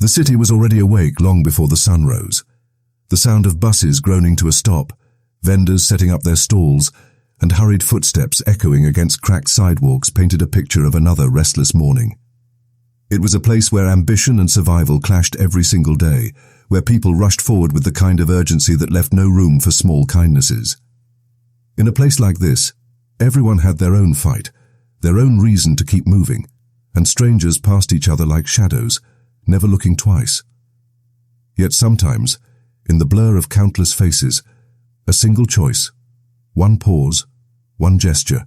The city was already awake long before the sun rose. The sound of buses groaning to a stop, vendors setting up their stalls, and hurried footsteps echoing against cracked sidewalks painted a picture of another restless morning. It was a place where ambition and survival clashed every single day, where people rushed forward with the kind of urgency that left no room for small kindnesses. In a place like this, everyone had their own fight, their own reason to keep moving, and strangers passed each other like shadows, never looking twice. Yet sometimes, in the blur of countless faces, a single choice, one pause, one gesture,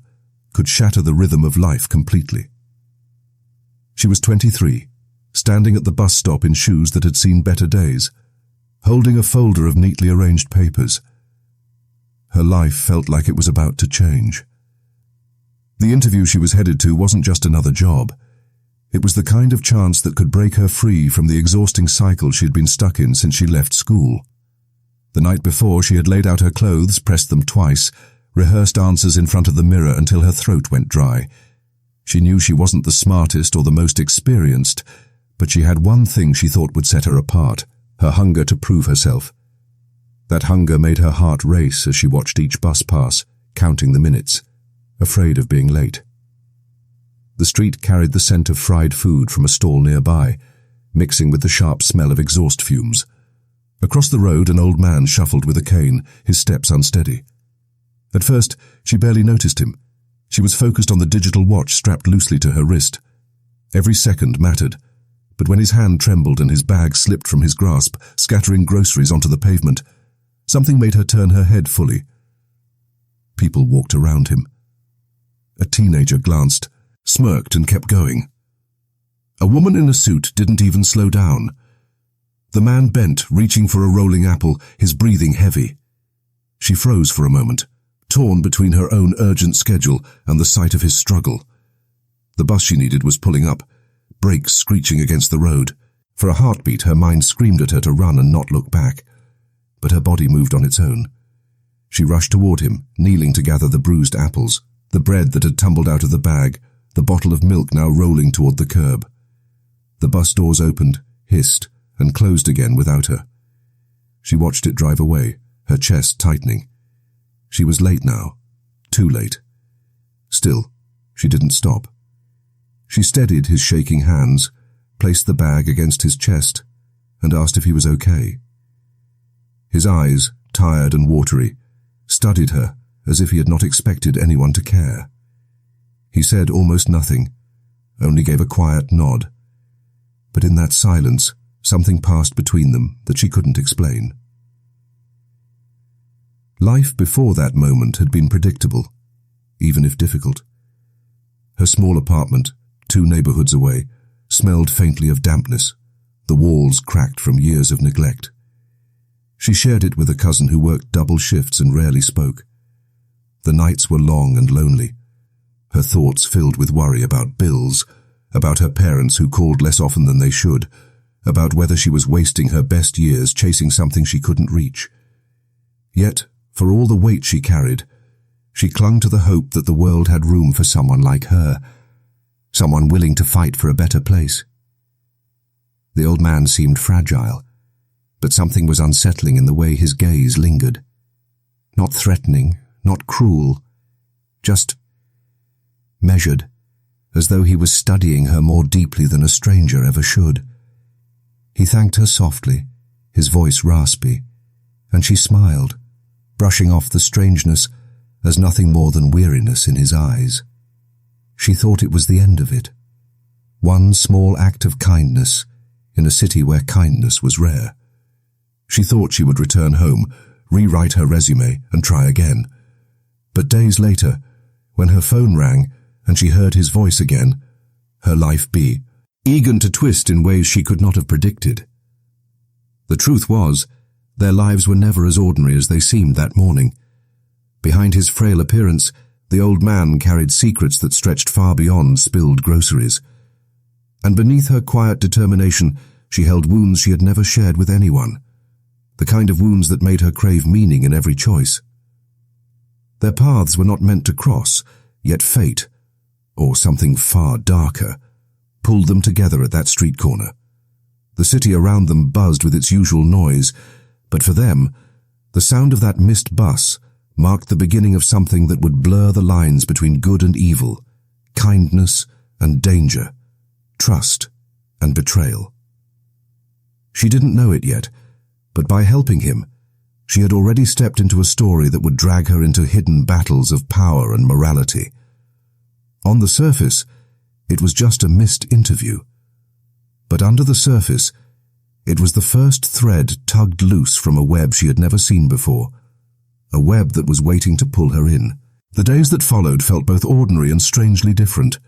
could shatter the rhythm of life completely. She was 23, standing at the bus stop in shoes that had seen better days, holding a folder of neatly arranged papers. Her life felt like it was about to change. The interview she was headed to wasn't just another job. It was the kind of chance that could break her free from the exhausting cycle she'd been stuck in since she left school. The night before, she had laid out her clothes, pressed them twice, rehearsed answers in front of the mirror until her throat went dry. She knew she wasn't the smartest or the most experienced, but she had one thing she thought would set her apart, her hunger to prove herself. That hunger made her heart race as she watched each bus pass, counting the minutes, afraid of being late. The street carried the scent of fried food from a stall nearby, mixing with the sharp smell of exhaust fumes. Across the road, an old man shuffled with a cane, his steps unsteady. At first, she barely noticed him. She was focused on the digital watch strapped loosely to her wrist. Every second mattered, but when his hand trembled and his bag slipped from his grasp, scattering groceries onto the pavement, something made her turn her head fully. People walked around him. A teenager glanced, smirked and kept going. A woman in a suit didn't even slow down. The man bent, reaching for a rolling apple, his breathing heavy. She froze for a moment, torn between her own urgent schedule and the sight of his struggle. The bus she needed was pulling up, brakes screeching against the road. For a heartbeat, her mind screamed at her to run and not look back. But her body moved on its own. She rushed toward him, kneeling to gather the bruised apples, the bread that had tumbled out of the bag, the bottle of milk now rolling toward the curb. The bus doors opened, hissed, and closed again without her. She watched it drive away, her chest tightening. She was late now, too late. Still, she didn't stop. She steadied his shaking hands, placed the bag against his chest, and asked if he was okay. His eyes, tired and watery, studied her as if he had not expected anyone to care. He said almost nothing, only gave a quiet nod. But in that silence, something passed between them that she couldn't explain. Life before that moment had been predictable, even if difficult. Her small apartment, 2 neighborhoods away, smelled faintly of dampness, the walls cracked from years of neglect. She shared it with a cousin who worked double shifts and rarely spoke. The nights were long and lonely, her thoughts filled with worry about bills, about her parents who called less often than they should, about whether she was wasting her best years chasing something she couldn't reach. Yet, for all the weight she carried, she clung to the hope that the world had room for someone like her, someone willing to fight for a better place. The old man seemed fragile, but something was unsettling in the way his gaze lingered. Not threatening, not cruel, just measured, as though he was studying her more deeply than a stranger ever should. He thanked her softly, his voice raspy, and she smiled, brushing off the strangeness as nothing more than weariness in his eyes. She thought it was the end of it. One small act of kindness in a city where kindness was rare. She thought she would return home, rewrite her resume, and try again. But days later, when her phone rang and she heard his voice again, her life began to twist in ways she could not have predicted. The truth was, their lives were never as ordinary as they seemed that morning. Behind his frail appearance, the old man carried secrets that stretched far beyond spilled groceries. And beneath her quiet determination, she held wounds she had never shared with anyone, the kind of wounds that made her crave meaning in every choice. Their paths were not meant to cross, yet fate, or something far darker, pulled them together at that street corner. The city around them buzzed with its usual noise, but for them, the sound of that missed bus marked the beginning of something that would blur the lines between good and evil, kindness and danger, trust and betrayal. She didn't know it yet, but by helping him, she had already stepped into a story that would drag her into hidden battles of power and morality. On the surface, it was just a missed interview. But under the surface, it was the first thread tugged loose from a web she had never seen before, a web that was waiting to pull her in. The days that followed felt both ordinary and strangely different.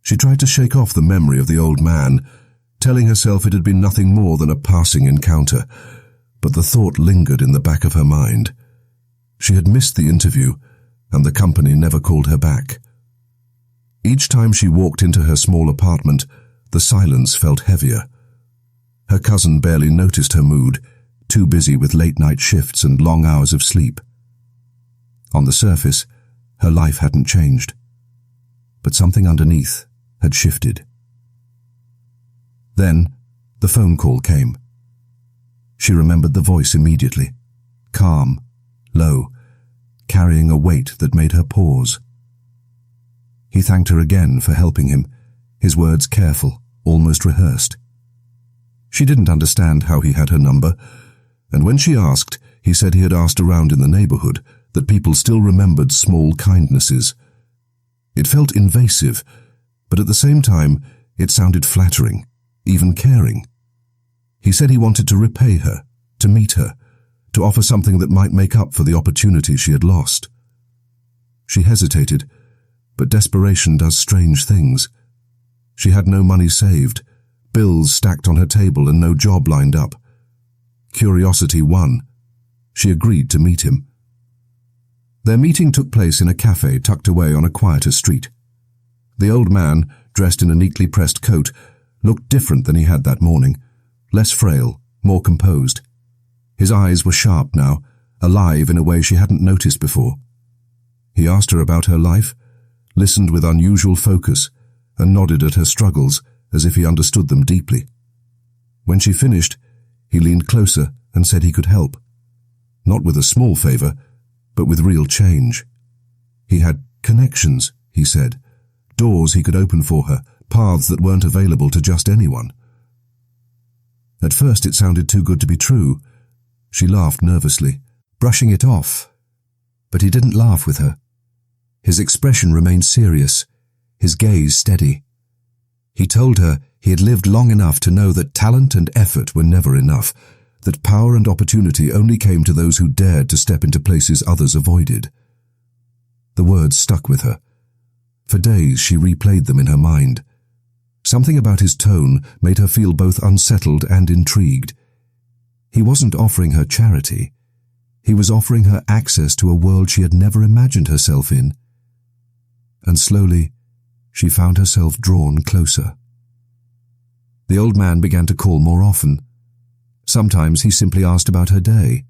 She tried to shake off the memory of the old man, telling herself it had been nothing more than a passing encounter, but the thought lingered in the back of her mind. She had missed the interview, and the company never called her back. Each time she walked into her small apartment, the silence felt heavier. Her cousin barely noticed her mood, too busy with late-night shifts and long hours of sleep. On the surface, her life hadn't changed, but something underneath had shifted. Then, the phone call came. She remembered the voice immediately, calm, low, carrying a weight that made her pause. He thanked her again for helping him, his words careful, almost rehearsed. She didn't understand how he had her number, and when she asked, he said he had asked around in the neighborhood that people still remembered small kindnesses. It felt invasive, but at the same time, it sounded flattering, even caring. He said he wanted to repay her, to meet her, to offer something that might make up for the opportunity she had lost. She hesitated, but desperation does strange things. She had no money saved, bills stacked on her table and no job lined up. Curiosity won. She agreed to meet him. Their meeting took place in a cafe tucked away on a quieter street. The old man, dressed in a neatly pressed coat, looked different than he had that morning, less frail, more composed. His eyes were sharp now, alive in a way she hadn't noticed before. He asked her about her life, listened with unusual focus, and nodded at her struggles as if he understood them deeply. When she finished, he leaned closer and said he could help. Not with a small favor, but with real change. He had connections, he said, doors he could open for her, paths that weren't available to just anyone. At first it sounded too good to be true. She laughed nervously, brushing it off. But he didn't laugh with her. His expression remained serious, his gaze steady. He told her he had lived long enough to know that talent and effort were never enough, that power and opportunity only came to those who dared to step into places others avoided. The words stuck with her. For days she replayed them in her mind. Something about his tone made her feel both unsettled and intrigued. He wasn't offering her charity. He was offering her access to a world she had never imagined herself in. And slowly, she found herself drawn closer. The old man began to call more often. Sometimes he simply asked about her day.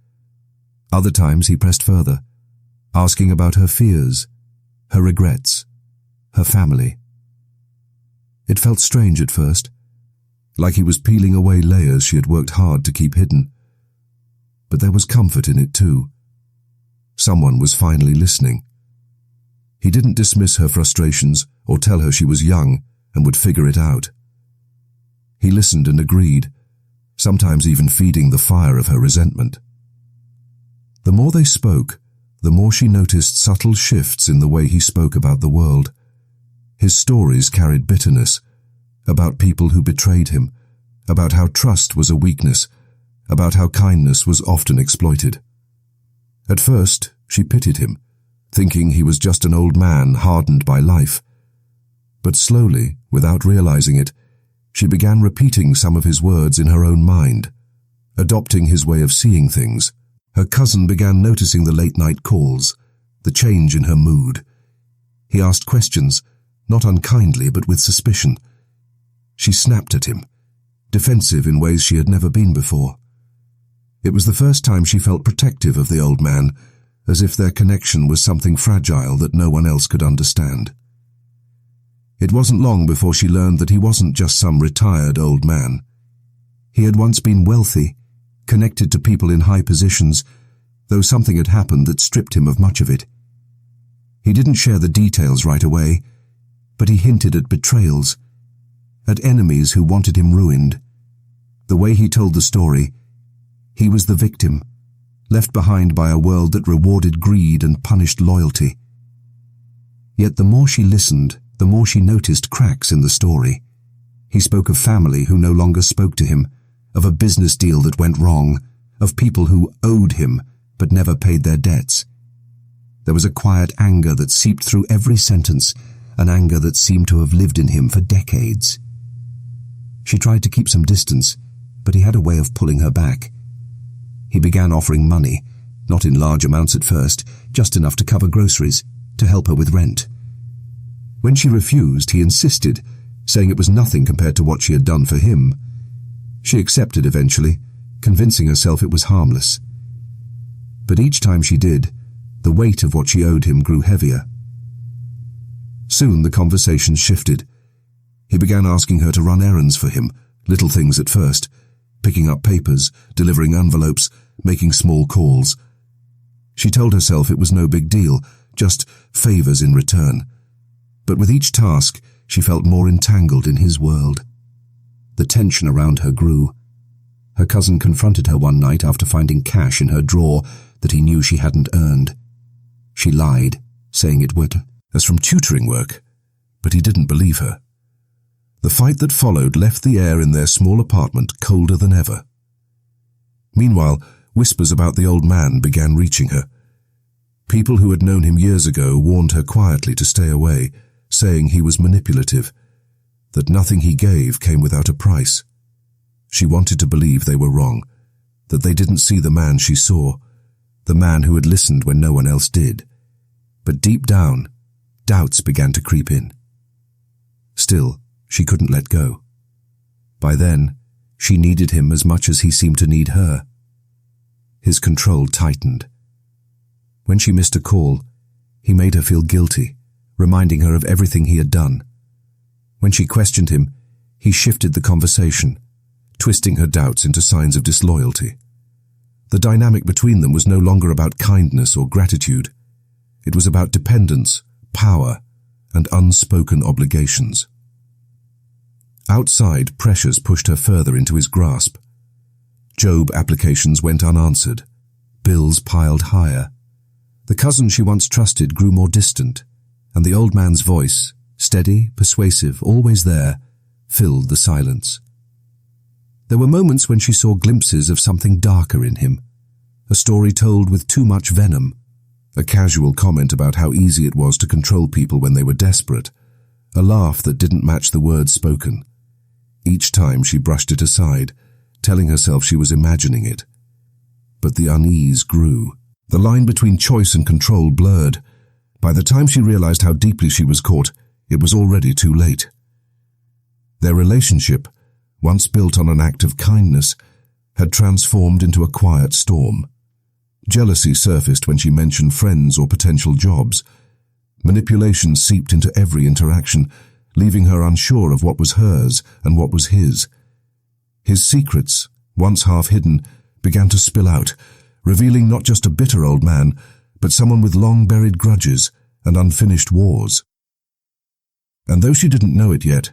Other times he pressed further, asking about her fears, her regrets, her family. It felt strange at first, like he was peeling away layers she had worked hard to keep hidden. But there was comfort in it too. Someone was finally listening. He didn't dismiss her frustrations or tell her she was young and would figure it out. He listened and agreed, sometimes even feeding the fire of her resentment. The more they spoke, the more she noticed subtle shifts in the way he spoke about the world. His stories carried bitterness, about people who betrayed him, about how trust was a weakness, about how kindness was often exploited. At first, she pitied him, thinking he was just an old man hardened by life. But slowly, without realizing it, she began repeating some of his words in her own mind, adopting his way of seeing things. Her cousin began noticing the late-night calls, the change in her mood. He asked questions, not unkindly but with suspicion. She snapped at him, defensive in ways she had never been before. It was the first time she felt protective of the old man, as if their connection was something fragile that no one else could understand. It wasn't long before she learned that he wasn't just some retired old man. He had once been wealthy, connected to people in high positions, though something had happened that stripped him of much of it. He didn't share the details right away, but he hinted at betrayals, at enemies who wanted him ruined. The way he told the story, he was the victim, left behind by a world that rewarded greed and punished loyalty. Yet the more she listened, the more she noticed cracks in the story. He spoke of family who no longer spoke to him, of a business deal that went wrong, of people who owed him but never paid their debts. There was a quiet anger that seeped through every sentence, an anger that seemed to have lived in him for decades. She tried to keep some distance, but he had a way of pulling her back. He began offering money, not in large amounts at first, just enough to cover groceries, to help her with rent. When she refused, he insisted, saying it was nothing compared to what she had done for him. She accepted eventually, convincing herself it was harmless. But each time she did, the weight of what she owed him grew heavier. Soon the conversation shifted. He began asking her to run errands for him, little things at first, picking up papers, delivering envelopes, making small calls. She told herself it was no big deal, just favors in return. But with each task, she felt more entangled in his world. The tension around her grew. Her cousin confronted her one night after finding cash in her drawer that he knew she hadn't earned. She lied, saying it was from tutoring work, but he didn't believe her. The fight that followed left the air in their small apartment colder than ever. Meanwhile, whispers about the old man began reaching her. People who had known him years ago warned her quietly to stay away, saying he was manipulative, that nothing he gave came without a price. She wanted to believe they were wrong, that they didn't see the man she saw, the man who had listened when no one else did. But deep down, doubts began to creep in. Still, she couldn't let go. By then, she needed him as much as he seemed to need her. His control tightened. When she missed a call, he made her feel guilty, reminding her of everything he had done. When she questioned him, he shifted the conversation, twisting her doubts into signs of disloyalty. The dynamic between them was no longer about kindness or gratitude. It was about dependence, power, and unspoken obligations. Outside, pressures pushed her further into his grasp. Job applications went unanswered. Bills piled higher. The cousin she once trusted grew more distant, and the old man's voice, steady, persuasive, always there, filled the silence. There were moments when she saw glimpses of something darker in him, a story told with too much venom, a casual comment about how easy it was to control people when they were desperate, a laugh that didn't match the words spoken. Each time she brushed it aside, telling herself she was imagining it. But the unease grew. The line between choice and control blurred. By the time she realized how deeply she was caught, it was already too late. Their relationship, once built on an act of kindness, had transformed into a quiet storm. Jealousy surfaced when she mentioned friends or potential jobs. Manipulation seeped into every interaction, leaving her unsure of what was hers and what was his. His secrets, once half hidden, began to spill out, revealing not just a bitter old man, but someone with long-buried grudges and unfinished wars. And though she didn't know it yet,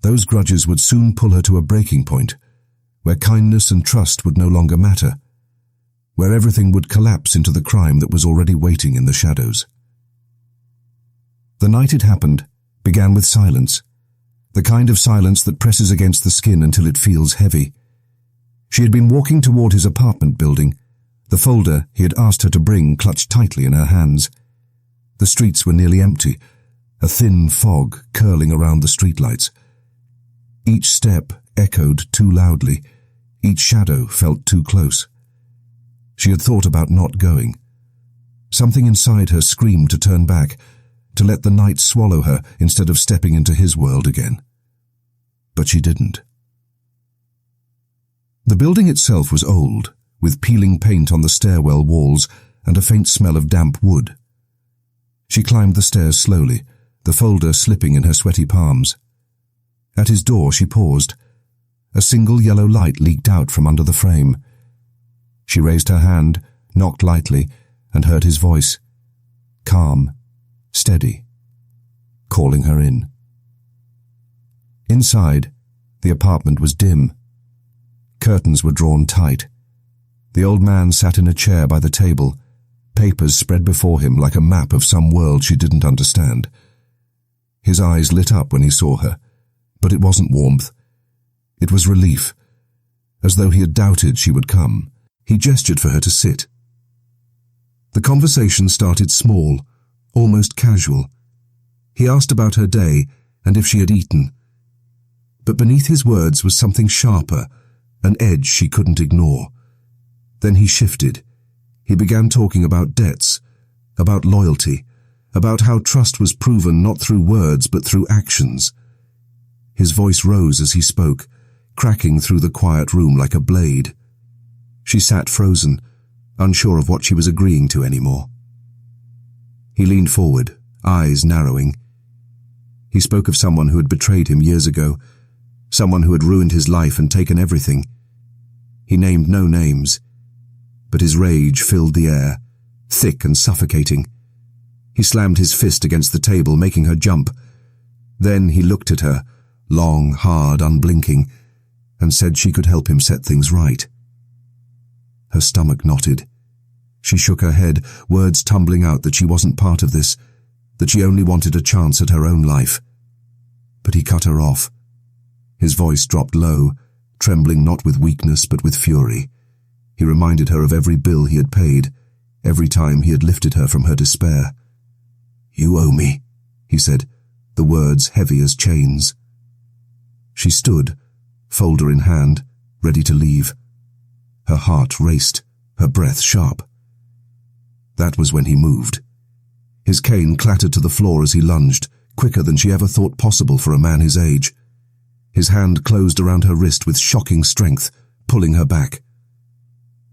those grudges would soon pull her to a breaking point, where kindness and trust would no longer matter, where everything would collapse into the crime that was already waiting in the shadows. The night it happened began with silence, the kind of silence that presses against the skin until it feels heavy. She had been walking toward his apartment building, the folder he had asked her to bring clutched tightly in her hands. The streets were nearly empty, a thin fog curling around the streetlights. Each step echoed too loudly, each shadow felt too close. She had thought about not going. Something inside her screamed to turn back, to let the night swallow her instead of stepping into his world again. But she didn't. The building itself was old, with peeling paint on the stairwell walls and a faint smell of damp wood. She climbed the stairs slowly, the folder slipping in her sweaty palms. At his door she paused. A single yellow light leaked out from under the frame. She raised her hand, knocked lightly, and heard his voice. Calm, steady, calling her in. Inside, the apartment was dim. Curtains were drawn tight. The old man sat in a chair by the table, papers spread before him like a map of some world she didn't understand. His eyes lit up when he saw her, but it wasn't warmth. It was relief, as though he had doubted she would come. He gestured for her to sit. The conversation started small, almost casual. He asked about her day and if she had eaten. But beneath his words was something sharper, an edge she couldn't ignore. Then he shifted. He began talking about debts, about loyalty, about how trust was proven not through words but through actions. His voice rose as he spoke, cracking through the quiet room like a blade. She sat frozen, unsure of what she was agreeing to anymore. He leaned forward, eyes narrowing. He spoke of someone who had betrayed him years ago, someone who had ruined his life and taken everything. He named no names, but his rage filled the air, thick and suffocating. He slammed his fist against the table, making her jump. Then he looked at her, long, hard, unblinking, and said she could help him set things right. Her stomach knotted. She shook her head, words tumbling out that she wasn't part of this, that she only wanted a chance at her own life. But he cut her off. His voice dropped low, trembling not with weakness but with fury. He reminded her of every bill he had paid, every time he had lifted her from her despair. "You owe me," he said, the words heavy as chains. She stood, folder in hand, ready to leave. Her heart raced, her breath sharp. That was when he moved. His cane clattered to the floor as he lunged, quicker than she ever thought possible for a man his age. His hand closed around her wrist with shocking strength, pulling her back.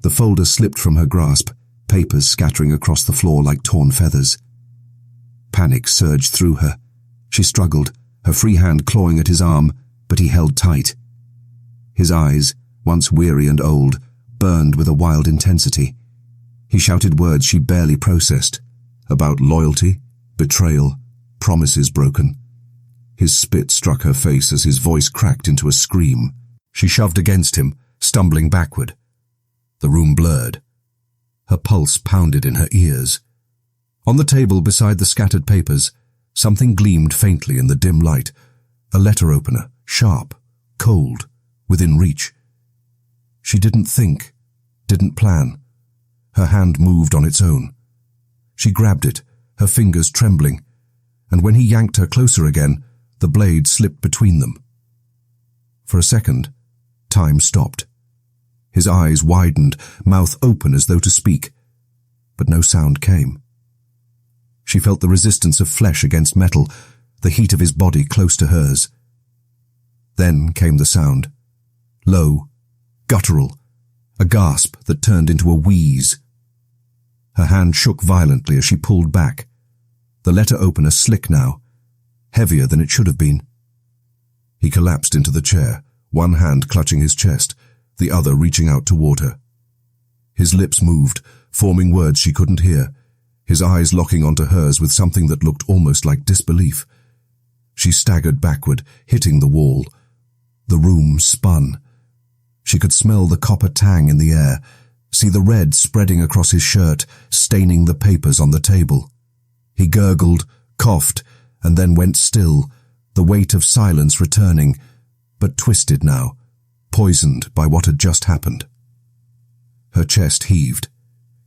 The folder slipped from her grasp, papers scattering across the floor like torn feathers. Panic surged through her. She struggled, her free hand clawing at his arm, but he held tight. His eyes, once weary and old, burned with a wild intensity. He shouted words she barely processed, about loyalty, betrayal, promises broken. His spit struck her face as his voice cracked into a scream. She shoved against him, stumbling backward. The room blurred. Her pulse pounded in her ears. On the table beside the scattered papers, something gleamed faintly in the dim light. A letter opener, sharp, cold, within reach. She didn't think, didn't plan. Her hand moved on its own. She grabbed it, her fingers trembling, and when he yanked her closer again, the blade slipped between them. For a second, time stopped. His eyes widened, mouth open as though to speak, but no sound came. She felt the resistance of flesh against metal, the heat of his body close to hers. Then came the sound. Low, guttural, a gasp that turned into a wheeze. Her hand shook violently as she pulled back. The letter opener slick now, heavier than it should have been. He collapsed into the chair, one hand clutching his chest, the other reaching out toward her. His lips moved, forming words she couldn't hear, his eyes locking onto hers with something that looked almost like disbelief. She staggered backward, hitting the wall. The room spun. She could smell the copper tang in the air, see the red spreading across his shirt, staining the papers on the table. He gurgled, coughed, and then went still, the weight of silence returning, but twisted now, poisoned by what had just happened. Her chest heaved.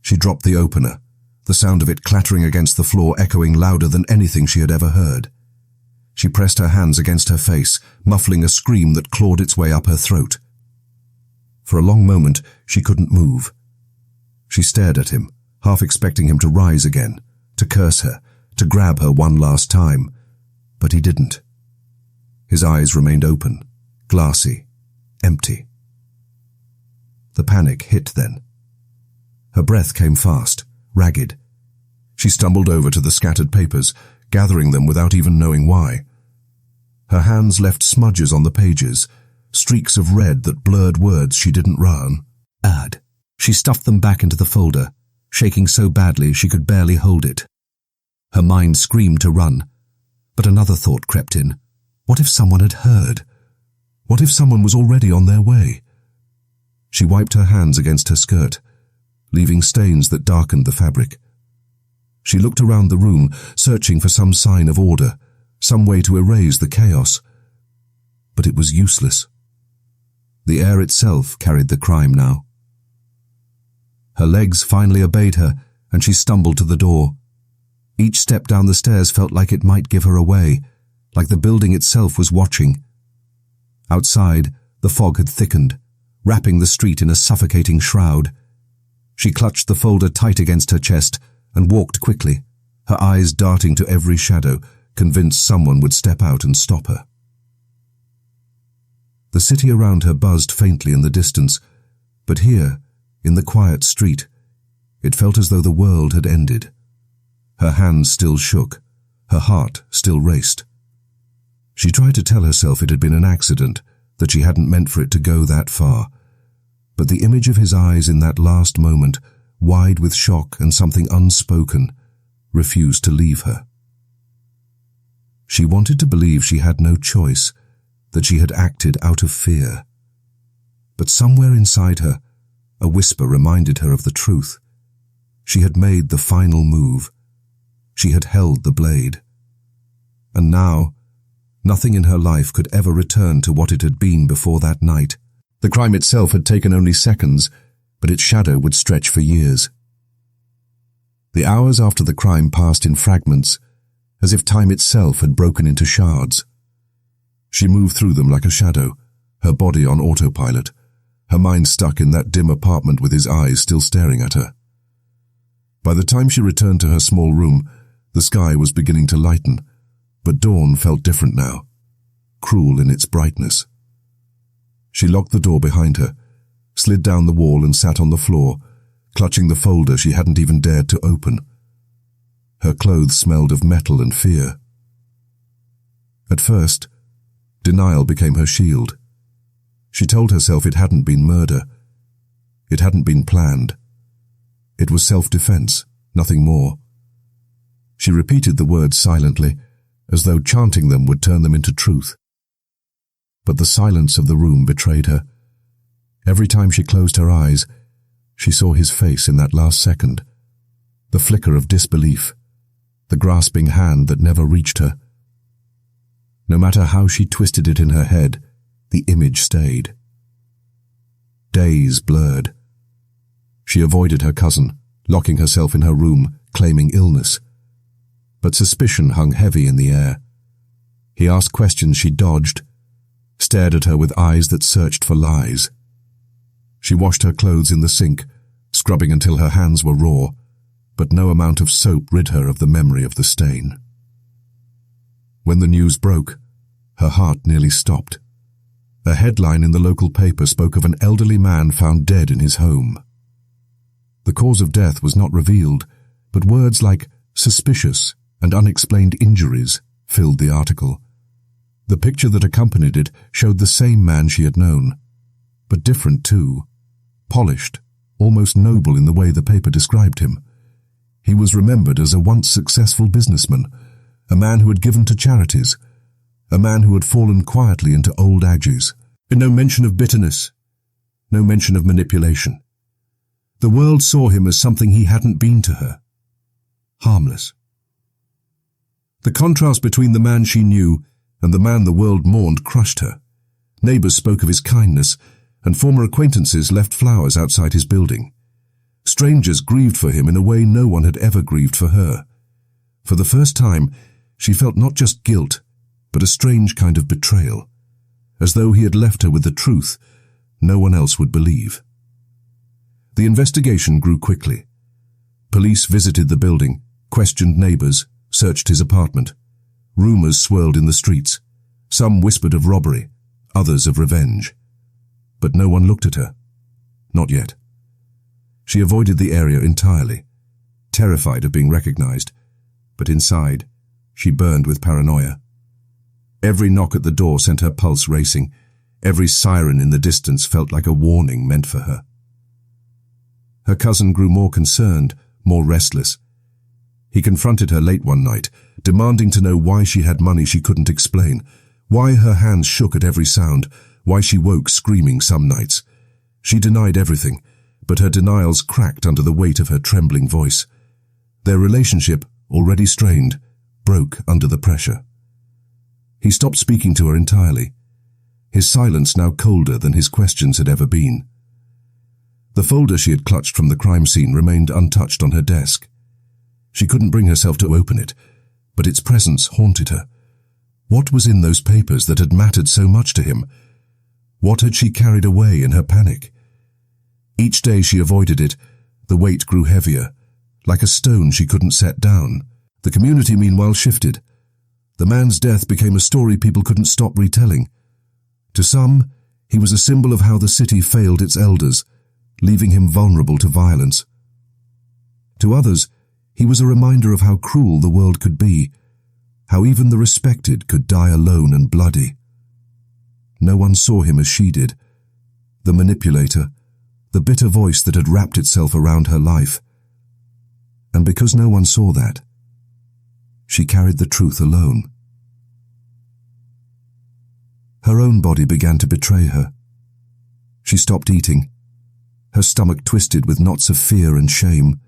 She dropped the opener, the sound of it clattering against the floor echoing louder than anything she had ever heard. She pressed her hands against her face, muffling a scream that clawed its way up her throat. For a long moment, she couldn't move. She stared at him, half expecting him to rise again, to curse her, to grab her one last time, but he didn't. His eyes remained open, glassy, empty. The panic hit then. Her breath came fast, ragged. She stumbled over to the scattered papers, gathering them without even knowing why. Her hands left smudges on the pages, streaks of red that blurred words she didn't run. Add. She stuffed them back into the folder, shaking so badly she could barely hold it. Her mind screamed to run, but another thought crept in. What if someone had heard? What if someone was already on their way? She wiped her hands against her skirt, leaving stains that darkened the fabric. She looked around the room, searching for some sign of order, some way to erase the chaos. But it was useless. The air itself carried the crime now. Her legs finally obeyed her, and she stumbled to the door. Each step down the stairs felt like it might give her away, like the building itself was watching. Outside, the fog had thickened, wrapping the street in a suffocating shroud. She clutched the folder tight against her chest and walked quickly, her eyes darting to every shadow, convinced someone would step out and stop her. The city around her buzzed faintly in the distance, but here, in the quiet street, it felt as though the world had ended. Her hands still shook, her heart still raced. She tried to tell herself it had been an accident, that she hadn't meant for it to go that far. But the image of his eyes in that last moment, wide with shock and something unspoken, refused to leave her. She wanted to believe she had no choice, that she had acted out of fear. But somewhere inside her, a whisper reminded her of the truth. She had made the final move. She had held the blade. And now, nothing in her life could ever return to what it had been before that night. The crime itself had taken only seconds, but its shadow would stretch for years. The hours after the crime passed in fragments, as if time itself had broken into shards. She moved through them like a shadow, her body on autopilot, her mind stuck in that dim apartment with his eyes still staring at her. By the time she returned to her small room, the sky was beginning to lighten, but dawn felt different now, cruel in its brightness. She locked the door behind her, slid down the wall and sat on the floor, clutching the folder she hadn't even dared to open. Her clothes smelled of metal and fear. At first, denial became her shield. She told herself it hadn't been murder. It hadn't been planned. It was self-defense, nothing more. She repeated the words silently, as though chanting them would turn them into truth. But the silence of the room betrayed her. Every time she closed her eyes, she saw his face in that last second, the flicker of disbelief, the grasping hand that never reached her. No matter how she twisted it in her head, the image stayed. Days blurred. She avoided her cousin, locking herself in her room, claiming illness. But suspicion hung heavy in the air. He asked questions she dodged, stared at her with eyes that searched for lies. She washed her clothes in the sink, scrubbing until her hands were raw, but no amount of soap rid her of the memory of the stain. When the news broke, her heart nearly stopped. A headline in the local paper spoke of an elderly man found dead in his home. The cause of death was not revealed, but words like suspicious and unexplained injuries filled the article. The picture that accompanied it showed the same man she had known, but different too, polished, almost noble in the way the paper described him. He was remembered as a once successful businessman, a man who had given to charities, a man who had fallen quietly into old ages. No mention of bitterness, no mention of manipulation. The world saw him as something he hadn't been to her. Harmless. The contrast between the man she knew and the man the world mourned crushed her. Neighbors spoke of his kindness, and former acquaintances left flowers outside his building. Strangers grieved for him in a way no one had ever grieved for her. For the first time, she felt not just guilt, but a strange kind of betrayal, as though he had left her with the truth no one else would believe. The investigation grew quickly. Police visited the building, questioned neighbors, searched his apartment. Rumors swirled in the streets. Some whispered of robbery, others of revenge. But no one looked at her. Not yet. She avoided the area entirely, terrified of being recognized, but inside, she burned with paranoia. Every knock at the door sent her pulse racing. Every siren in the distance felt like a warning meant for her. Her cousin grew more concerned, more restless. He confronted her late one night, demanding to know why she had money she couldn't explain, why her hands shook at every sound, why she woke screaming some nights. She denied everything, but her denials cracked under the weight of her trembling voice. Their relationship, already strained, broke under the pressure. He stopped speaking to her entirely, his silence now colder than his questions had ever been. The folder she had clutched from the crime scene remained untouched on her desk. She couldn't bring herself to open it, but its presence haunted her. What was in those papers that had mattered so much to him? What had she carried away in her panic? Each day she avoided it, the weight grew heavier, like a stone she couldn't set down. The community meanwhile shifted. The man's death became a story people couldn't stop retelling. To some, he was a symbol of how the city failed its elders, leaving him vulnerable to violence. To others, he was a reminder of how cruel the world could be, how even the respected could die alone and bloody. No one saw him as she did, the manipulator, the bitter voice that had wrapped itself around her life. And because no one saw that, she carried the truth alone. Her own body began to betray her. She stopped eating, her stomach twisted with knots of fear and shame.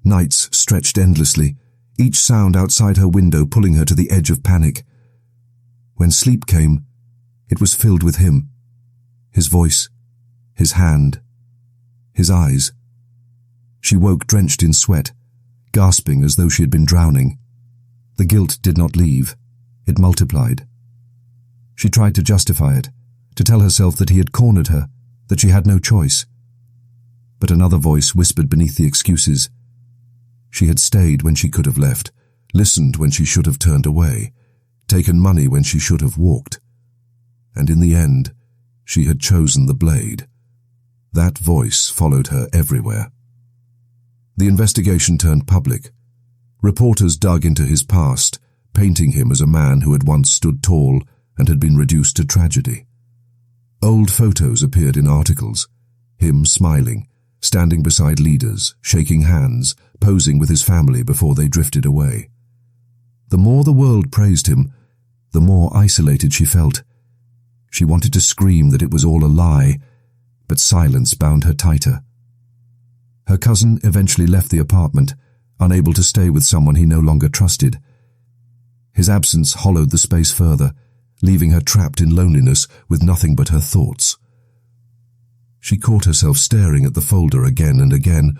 Nights stretched endlessly, each sound outside her window pulling her to the edge of panic. When sleep came, it was filled with him, his voice, his hand, his eyes. She woke drenched in sweat, gasping as though she had been drowning. The guilt did not leave. It multiplied. She tried to justify it, to tell herself that he had cornered her, that she had no choice. But another voice whispered beneath the excuses. She had stayed when she could have left, listened when she should have turned away, taken money when she should have walked. And in the end, she had chosen the blade. That voice followed her everywhere. The investigation turned public. Reporters dug into his past, painting him as a man who had once stood tall and had been reduced to tragedy. Old photos appeared in articles, him smiling, standing beside leaders, shaking hands, posing with his family before they drifted away. The more the world praised him, the more isolated she felt. She wanted to scream that it was all a lie, but silence bound her tighter. Her cousin eventually left the apartment, unable to stay with someone he no longer trusted. His absence hollowed the space further, leaving her trapped in loneliness with nothing but her thoughts. She caught herself staring at the folder again and again,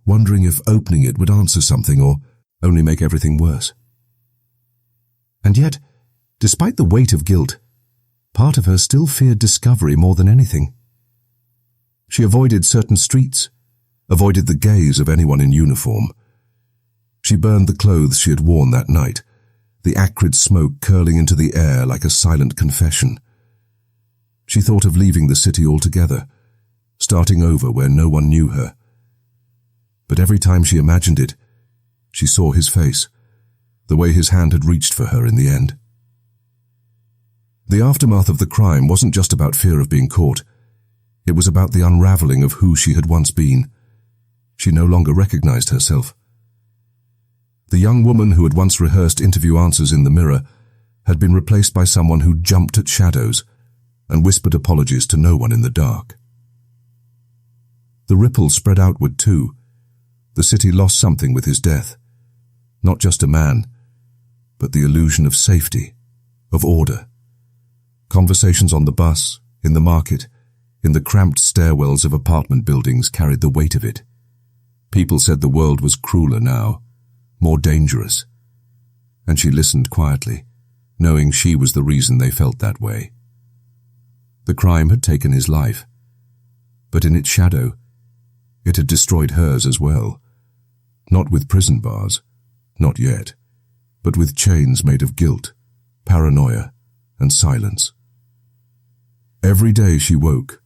wondering if opening it would answer something or only make everything worse. And yet, despite the weight of guilt, part of her still feared discovery more than anything. She avoided certain streets, avoided the gaze of anyone in uniform. She burned the clothes she had worn that night, the acrid smoke curling into the air like a silent confession. She thought of leaving the city altogether, starting over where no one knew her. But every time she imagined it, she saw his face, the way his hand had reached for her in the end. The aftermath of the crime wasn't just about fear of being caught. It was about the unraveling of who she had once been. She no longer recognized herself. The young woman who had once rehearsed interview answers in the mirror had been replaced by someone who jumped at shadows and whispered apologies to no one in the dark. The ripple spread outward too. The city lost something with his death. Not just a man, but the illusion of safety, of order. Conversations on the bus, in the market, in the cramped stairwells of apartment buildings carried the weight of it. People said the world was crueler now, more dangerous. And she listened quietly, knowing she was the reason they felt that way. The crime had taken his life, but in its shadow, it had destroyed hers as well. Not with prison bars, not yet, but with chains made of guilt, paranoia, and silence. Every day she woke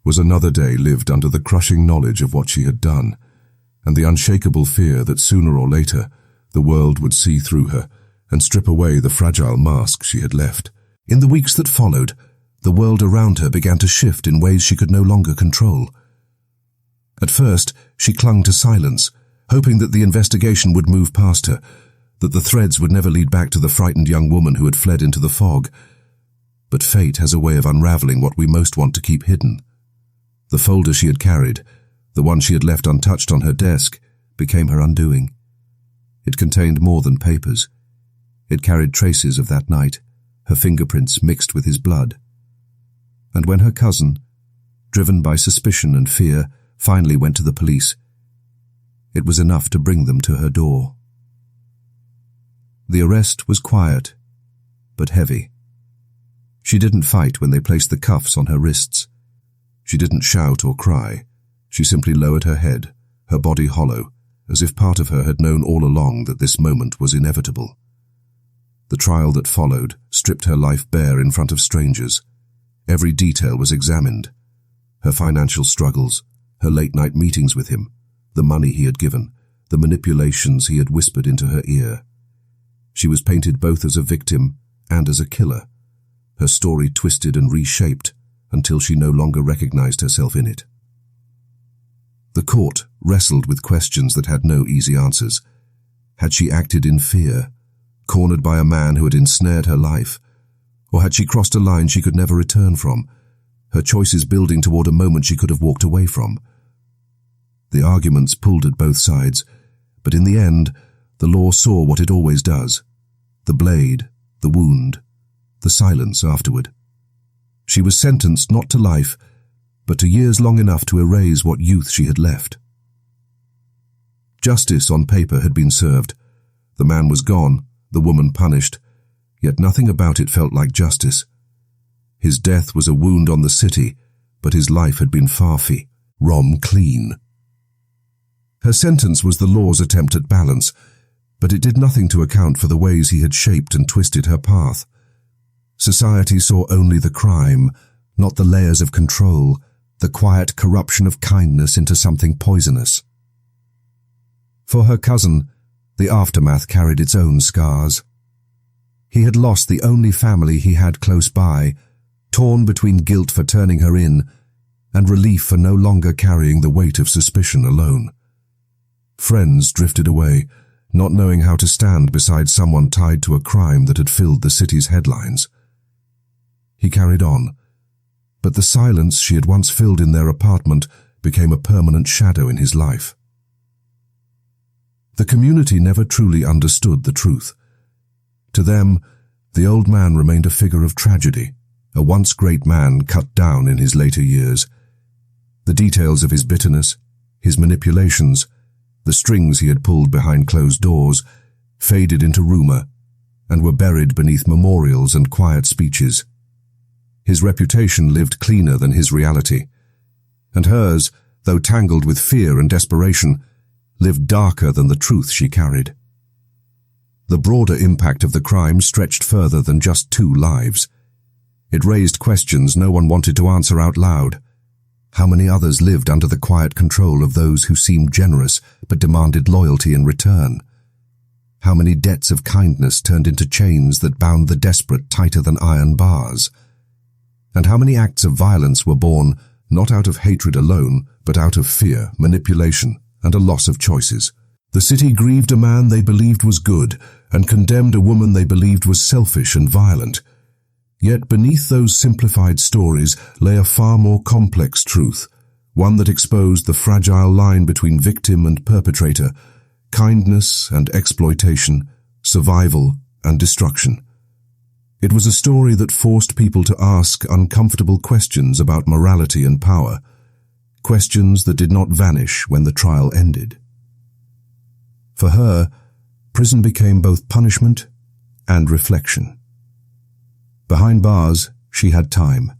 was another day lived under the crushing knowledge of what she had done, and the unshakable fear that sooner or later the world would see through her and strip away the fragile mask she had left. In the weeks that followed, The world around her began to shift in ways she could no longer control. At first, she clung to silence, hoping that the investigation would move past her, that the threads would never lead back to the frightened young woman who had fled into the fog. But fate has a way of unraveling what we most want to keep hidden. The folder she had carried, the one she had left untouched on her desk, became her undoing. It contained more than papers. It carried traces of that night, her fingerprints mixed with his blood. And when her cousin, driven by suspicion and fear, finally went to the police, it was enough to bring them to her door. The arrest was quiet, but heavy. She didn't fight when they placed the cuffs on her wrists. She didn't shout or cry. She simply lowered her head, her body hollow, as if part of her had known all along that this moment was inevitable. The trial that followed stripped her life bare in front of strangers. Every detail was examined. Her financial struggles, her late-night meetings with him, the money he had given, the manipulations he had whispered into her ear. She was painted both as a victim and as a killer, her story twisted and reshaped until she no longer recognized herself in it. The court wrestled with questions that had no easy answers. Had she acted in fear, cornered by a man who had ensnared her life? Or had she crossed a line she could never return from, her choices building toward a moment she could have walked away from? The arguments pulled at both sides, but in the end, the law saw what it always does: the blade, the wound, the silence afterward. She was sentenced not to life, but to years long enough to erase what youth she had left. Justice on paper had been served. The man was gone, the woman punished, yet nothing about it felt like justice. His death was a wound on the city, but his life had been farfie, rom clean. Her sentence was the law's attempt at balance, but it did nothing to account for the ways he had shaped and twisted her path. Society saw only the crime, not the layers of control, the quiet corruption of kindness into something poisonous. For her cousin, the aftermath carried its own scars. He had lost the only family he had close by, torn between guilt for turning her in and relief for no longer carrying the weight of suspicion alone. Friends drifted away, not knowing how to stand beside someone tied to a crime that had filled the city's headlines. He carried on, but the silence she had once filled in their apartment became a permanent shadow in his life. The community never truly understood the truth. To them, the old man remained a figure of tragedy, a once great man cut down in his later years. The details of his bitterness, his manipulations, the strings he had pulled behind closed doors, faded into rumor and were buried beneath memorials and quiet speeches. His reputation lived cleaner than his reality, and hers, though tangled with fear and desperation, lived darker than the truth she carried. The broader impact of the crime stretched further than just 2 lives. It raised questions no one wanted to answer out loud. How many others lived under the quiet control of those who seemed generous but demanded loyalty in return? How many debts of kindness turned into chains that bound the desperate tighter than iron bars? And how many acts of violence were born not out of hatred alone, but out of fear, manipulation, and a loss of choices? The city grieved a man they believed was good and condemned a woman they believed was selfish and violent. Yet beneath those simplified stories lay a far more complex truth, one that exposed the fragile line between victim and perpetrator, kindness and exploitation, survival and destruction. It was a story that forced people to ask uncomfortable questions about morality and power, questions that did not vanish when the trial ended. For her, prison became both punishment and reflection. Behind bars, she had time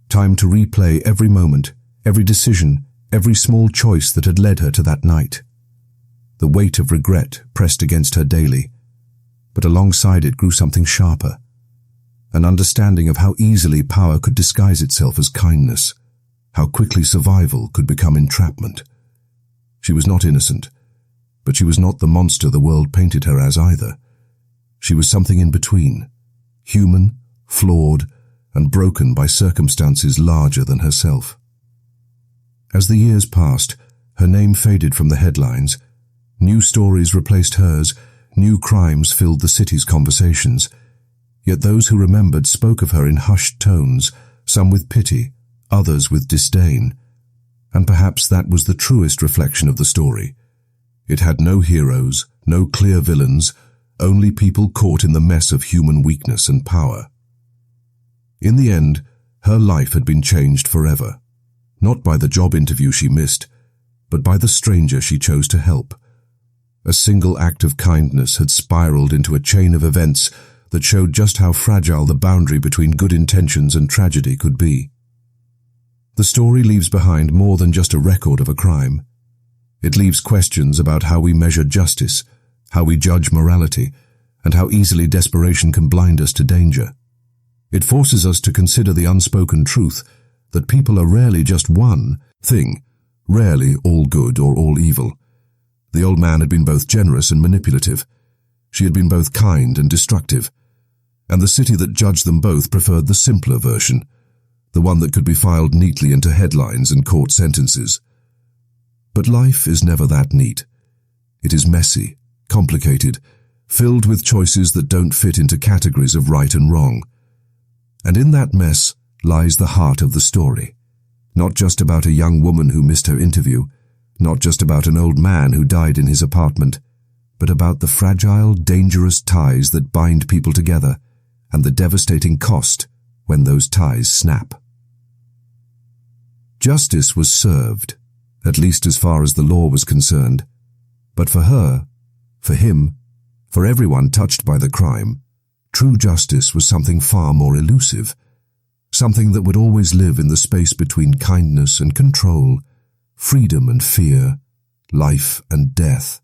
to replay every moment, every decision, every small choice that had led her to that night. The weight of regret pressed against her daily, but alongside it grew something sharper, an understanding of how easily power could disguise itself as kindness, how quickly survival could become entrapment. She was not innocent, but she was not the monster the world painted her as either. She was something in between, human, flawed, and broken by circumstances larger than herself. As the years passed, her name faded from the headlines. New stories replaced hers, new crimes filled the city's conversations. Yet those who remembered spoke of her in hushed tones, some with pity, others with disdain. And perhaps that was the truest reflection of the story. It had no heroes, no clear villains, only people caught in the mess of human weakness and power. In the end, her life had been changed forever, not by the job interview she missed, but by the stranger she chose to help. A single act of kindness had spiraled into a chain of events that showed just how fragile the boundary between good intentions and tragedy could be. The story leaves behind more than just a record of a crime. It leaves questions about how we measure justice, how we judge morality, and how easily desperation can blind us to danger. It forces us to consider the unspoken truth that people are rarely just one thing, rarely all good or all evil. The old man had been both generous and manipulative. She had been both kind and destructive. And the city that judged them both preferred the simpler version, the one that could be filed neatly into headlines and court sentences. But life is never that neat. It is messy, complicated, filled with choices that don't fit into categories of right and wrong. And in that mess lies the heart of the story. Not just about a young woman who missed her interview, not just about an old man who died in his apartment, but about the fragile, dangerous ties that bind people together and the devastating cost when those ties snap. Justice was served, at least as far as the law was concerned, but for her, for him, for everyone touched by the crime, true justice was something far more elusive, something that would always live in the space between kindness and control, freedom and fear, life and death.